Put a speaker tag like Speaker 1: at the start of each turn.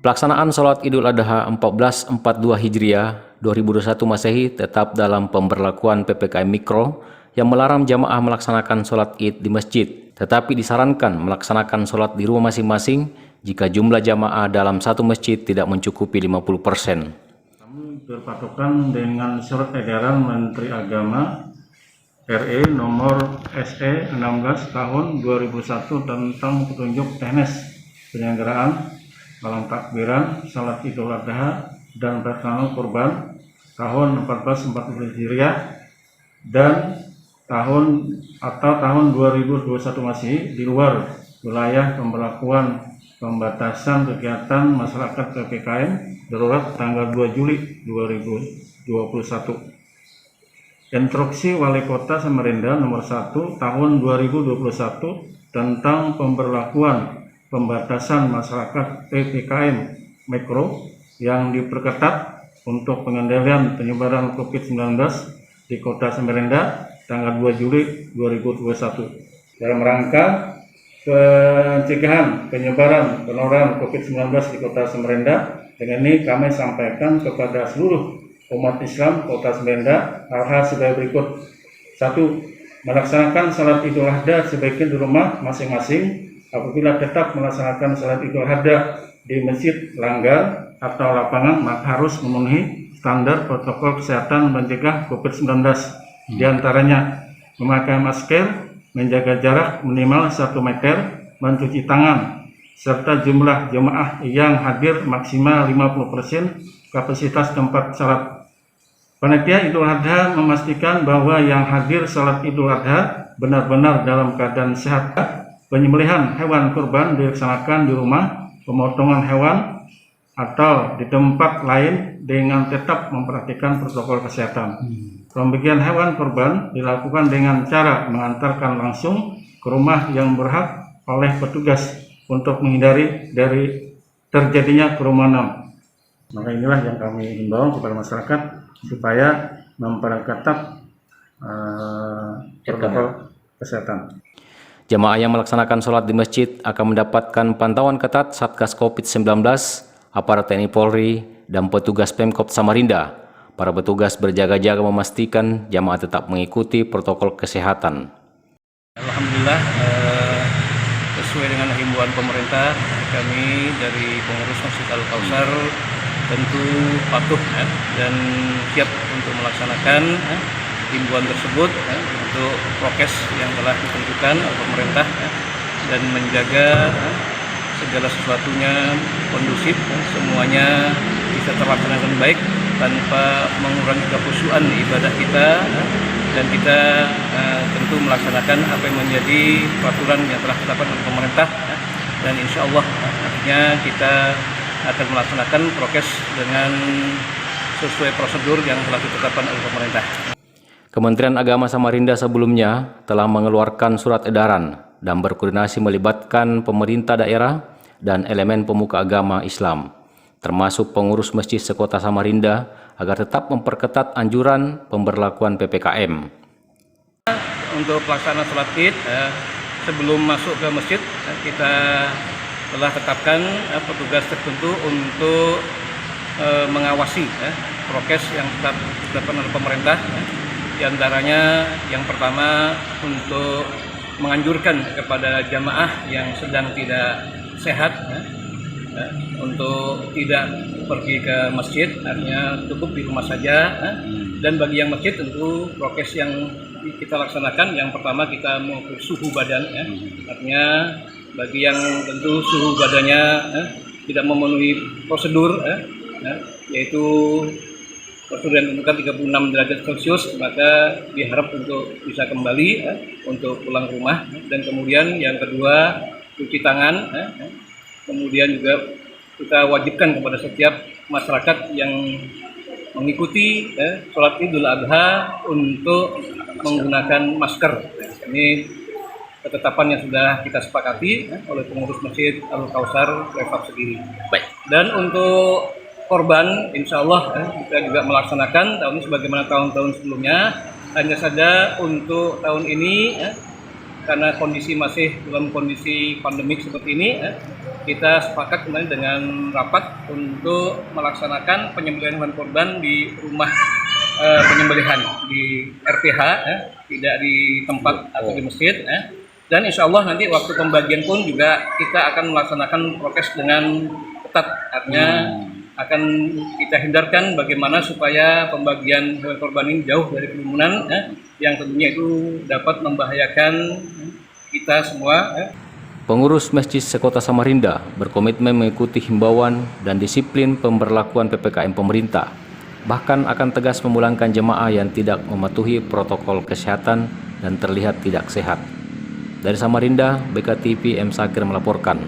Speaker 1: Pelaksanaan sholat Idul Adha 1442 Hijriah 2021 Masehi tetap dalam pemberlakuan PPKM Mikro yang melarang jamaah melaksanakan sholat Id di masjid, tetapi disarankan melaksanakan sholat di rumah masing-masing jika jumlah jamaah dalam satu masjid tidak mencukupi 50%.
Speaker 2: Kami berpatokan dengan surat edaran Menteri Agama RE nomor SE 16 tahun 2001 tentang petunjuk teknis penyelenggaraan malam takbiran, salat Idul Adha dan pelaksanaan kurban tahun 1442 Hijriah dan tahun 2021 Masehi di luar wilayah pemberlakuan pembatasan kegiatan masyarakat PPKM darurat tanggal 2 Juli 2021. Instruksi Wali Kota Samarinda nomor 1 tahun 2021 tentang pemberlakuan pembatasan masyarakat PPKM Mikro yang diperketat untuk pengendalian penyebaran COVID-19 di Kota Samarinda tanggal 2 Juli 2021 dalam rangka pencegahan penyebaran penularan COVID-19 di Kota Samarinda. Dengan ini kami sampaikan kepada seluruh umat Islam Kota Samarinda hal-hal sebagai berikut. 1. Melaksanakan salat Idul Adha sebaiknya di rumah masing-masing. Apabila tetap melaksanakan salat Idul Adha di masjid, langgar, atau lapangan, maka harus memenuhi standar protokol kesehatan mencegah COVID-19. Di antaranya memakai masker, menjaga jarak minimal 1 meter, mencuci tangan, serta jumlah jemaah yang hadir maksimal 50% kapasitas tempat salat. Panitia Idul Adha memastikan bahwa yang hadir salat Idul Adha benar-benar dalam keadaan sehat. Penyembelihan hewan kurban dilaksanakan di rumah, pemotongan hewan atau di tempat lain dengan tetap memperhatikan protokol kesehatan. Pembagian hewan kurban dilakukan dengan cara mengantarkan langsung ke rumah yang berhak oleh petugas untuk menghindari dari terjadinya kerumunan. Maka inilah yang kami himbau kepada masyarakat supaya memperketat protokol kesehatan.
Speaker 1: Jamaah yang melaksanakan sholat di masjid akan mendapatkan pantauan ketat Satgas COVID-19, aparat TNI Polri, dan petugas Pemkot Samarinda. Para petugas berjaga-jaga memastikan jamaah tetap mengikuti protokol kesehatan.
Speaker 3: Alhamdulillah, sesuai dengan himbauan pemerintah, kami dari pengurus Masjid Al-Kausar tentu patuh dan siap untuk melaksanakan himbauan tersebut untuk prokes yang telah ditentukan oleh pemerintah dan menjaga segala sesuatunya kondusif, semuanya bisa terlaksana dengan baik tanpa mengurangi kekhusyuan ibadah kita, dan kita tentu melaksanakan apa yang menjadi peraturan yang telah ditetapkan oleh pemerintah, dan insya Allah nantinya kita akan melaksanakan prokes dengan sesuai prosedur yang telah ditetapkan oleh pemerintah.
Speaker 1: Kementerian Agama Samarinda sebelumnya telah mengeluarkan surat edaran dan berkoordinasi melibatkan pemerintah daerah dan elemen pemuka agama Islam, termasuk pengurus masjid sekota Samarinda, agar tetap memperketat anjuran pemberlakuan PPKM.
Speaker 3: Untuk pelaksanaan sholat Id, sebelum masuk ke masjid, kita telah tetapkan petugas tertentu untuk mengawasi prokes yang ditetapkan oleh pemerintah. Di antaranya yang pertama untuk menganjurkan kepada jamaah yang sedang tidak sehat untuk tidak pergi ke masjid, artinya cukup di rumah saja. Dan bagi yang masjid tentu prokes yang kita laksanakan, yang pertama kita mengukur suhu badan, artinya bagi yang tentu suhu badannya tidak memenuhi prosedur, yaitu prosedur yang ditentukan 36 derajat Celcius, maka diharap untuk bisa kembali untuk pulang rumah. Dan kemudian yang kedua, cuci tangan. Kemudian juga kita wajibkan kepada setiap masyarakat yang mengikuti sholat Idul Adha untuk menggunakan masker. Ini ketetapan yang sudah kita sepakati oleh pengurus Masjid Al-Kausar Refab sendiri.
Speaker 1: Baik.
Speaker 3: Dan untuk korban, insya Allah kita juga melaksanakan tahun ini sebagaimana tahun-tahun sebelumnya. Hanya saja untuk tahun ini karena kondisi masih dalam kondisi pandemik seperti ini, kita sepakat kemarin dengan rapat untuk melaksanakan penyembelihan hewan kurban di rumah penyembelihan di RPH, tidak di tempat atau di masjid. Dan insya Allah nanti waktu pembagian pun juga kita akan melaksanakan prokes dengan ketat, artinya akan kita hindarkan bagaimana supaya pembagian hewan kurban ini jauh dari kerumunan, yang tentunya itu dapat membahayakan kita semua.
Speaker 1: Pengurus Masjid Sekota Samarinda berkomitmen mengikuti himbauan dan disiplin pemberlakuan PPKM pemerintah, bahkan akan tegas memulangkan jemaah yang tidak mematuhi protokol kesehatan dan terlihat tidak sehat. Dari Samarinda, BKTV M. Sagir melaporkan.